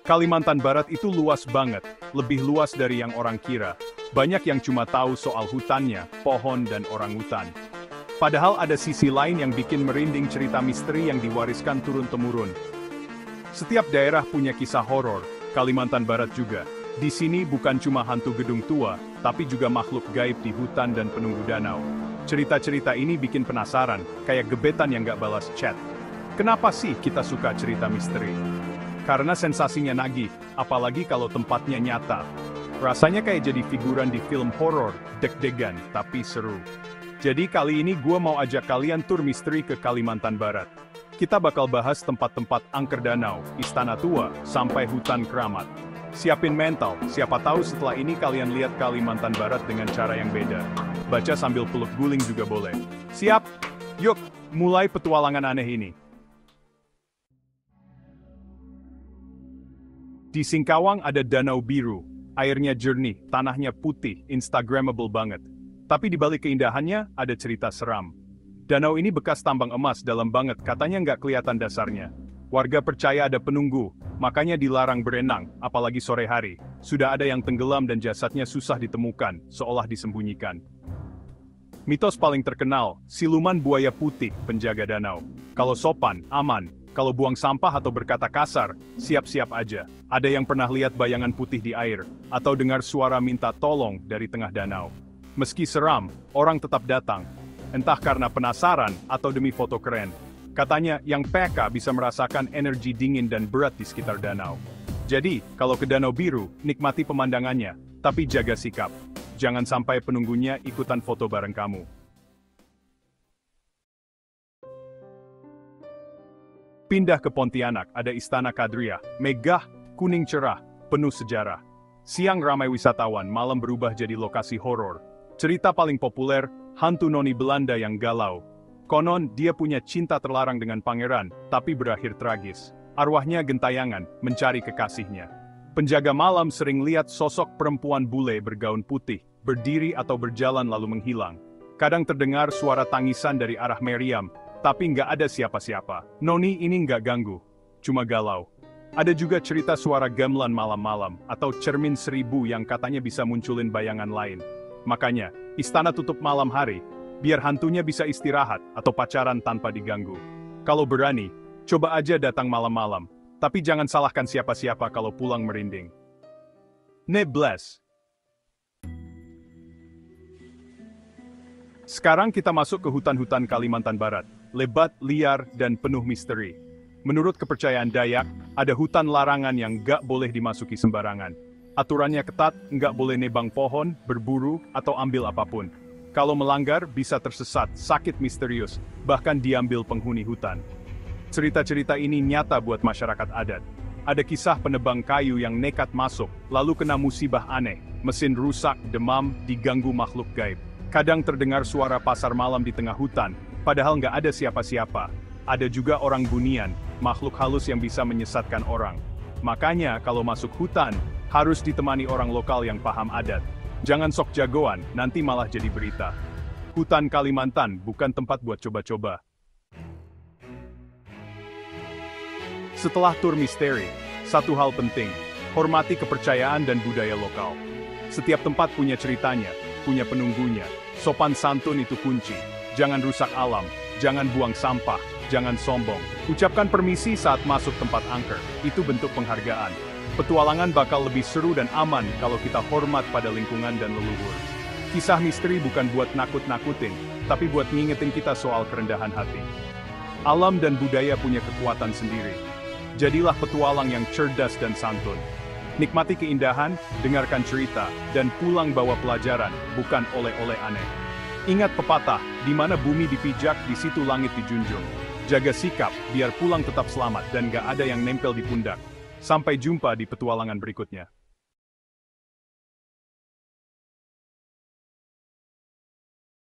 Kalimantan Barat itu luas banget, lebih luas dari yang orang kira. Banyak yang cuma tahu soal hutannya, pohon dan orangutan. Padahal ada sisi lain yang bikin merinding, cerita misteri yang diwariskan turun-temurun. Setiap daerah punya kisah horor, Kalimantan Barat juga. Di sini bukan cuma hantu gedung tua, tapi juga makhluk gaib di hutan dan penunggu danau. Cerita-cerita ini bikin penasaran, kayak gebetan yang gak balas chat. Kenapa sih kita suka cerita misteri? Karena sensasinya nagih, apalagi kalau tempatnya nyata. Rasanya kayak jadi figuran di film horor, deg-degan, tapi seru. Jadi kali ini gue mau ajak kalian tur misteri ke Kalimantan Barat. Kita bakal bahas tempat-tempat angker danau, istana tua, sampai hutan keramat. Siapin mental, siapa tahu setelah ini kalian lihat Kalimantan Barat dengan cara yang beda. Baca sambil peluk guling juga boleh. Siap? Yuk, mulai petualangan aneh ini. Di Singkawang ada Danau Biru, airnya jernih, tanahnya putih, instagramable banget. Tapi di balik keindahannya, ada cerita seram. Danau ini bekas tambang emas dalam banget, katanya nggak kelihatan dasarnya. Warga percaya ada penunggu, makanya dilarang berenang, apalagi sore hari. Sudah ada yang tenggelam dan jasadnya susah ditemukan, seolah disembunyikan. Mitos paling terkenal, siluman buaya putih, penjaga danau. Kalau sopan, aman. Kalau buang sampah atau berkata kasar, siap-siap aja. Ada yang pernah lihat bayangan putih di air, atau dengar suara minta tolong dari tengah danau. Meski seram, orang tetap datang. Entah karena penasaran, atau demi foto keren. Katanya, yang peka bisa merasakan energi dingin dan berat di sekitar danau. Jadi, kalau ke Danau Biru, nikmati pemandangannya, tapi jaga sikap. Jangan sampai penunggunya ikutan foto bareng kamu. Pindah ke Pontianak, ada Istana Kadriah, megah, kuning cerah, penuh sejarah. Siang ramai wisatawan, malam berubah jadi lokasi horor. Cerita paling populer, hantu noni Belanda yang galau. Konon, dia punya cinta terlarang dengan pangeran, tapi berakhir tragis. Arwahnya gentayangan, mencari kekasihnya. Penjaga malam sering lihat sosok perempuan bule bergaun putih, berdiri atau berjalan lalu menghilang. Kadang terdengar suara tangisan dari arah Meriam, tapi nggak ada siapa-siapa. Noni ini nggak ganggu, cuma galau. Ada juga cerita suara gamelan malam-malam, atau cermin seribu yang katanya bisa munculin bayangan lain. Makanya, istana tutup malam hari, biar hantunya bisa istirahat atau pacaran tanpa diganggu. Kalau berani, coba aja datang malam-malam, tapi jangan salahkan siapa-siapa kalau pulang merinding. Nebles. Sekarang kita masuk ke hutan-hutan Kalimantan Barat. Lebat, liar, dan penuh misteri. Menurut kepercayaan Dayak, ada hutan larangan yang gak boleh dimasuki sembarangan. Aturannya ketat, nggak boleh nebang pohon, berburu, atau ambil apapun. Kalau melanggar, bisa tersesat, sakit misterius, bahkan diambil penghuni hutan. Cerita-cerita ini nyata buat masyarakat adat. Ada kisah penebang kayu yang nekat masuk, lalu kena musibah aneh, mesin rusak, demam, diganggu makhluk gaib. Kadang terdengar suara pasar malam di tengah hutan, padahal nggak ada siapa-siapa. Ada juga orang bunian, makhluk halus yang bisa menyesatkan orang. Makanya kalau masuk hutan, harus ditemani orang lokal yang paham adat. Jangan sok jagoan, nanti malah jadi berita. Hutan Kalimantan bukan tempat buat coba-coba. Setelah tur misteri, satu hal penting, hormati kepercayaan dan budaya lokal. Setiap tempat punya ceritanya, punya penunggunya. Sopan santun itu kunci. Jangan rusak alam, jangan buang sampah, jangan sombong. Ucapkan permisi saat masuk tempat angker, itu bentuk penghargaan. Petualangan bakal lebih seru dan aman kalau kita hormat pada lingkungan dan leluhur. Kisah misteri bukan buat nakut-nakutin, tapi buat ngingetin kita soal kerendahan hati. Alam dan budaya punya kekuatan sendiri. Jadilah petualang yang cerdas dan santun. Nikmati keindahan, dengarkan cerita, dan pulang bawa pelajaran, bukan oleh-oleh aneh. Ingat pepatah, di mana bumi dipijak, di situ langit dijunjung. Jaga sikap, biar pulang tetap selamat dan gak ada yang nempel di pundak. Sampai jumpa di petualangan berikutnya.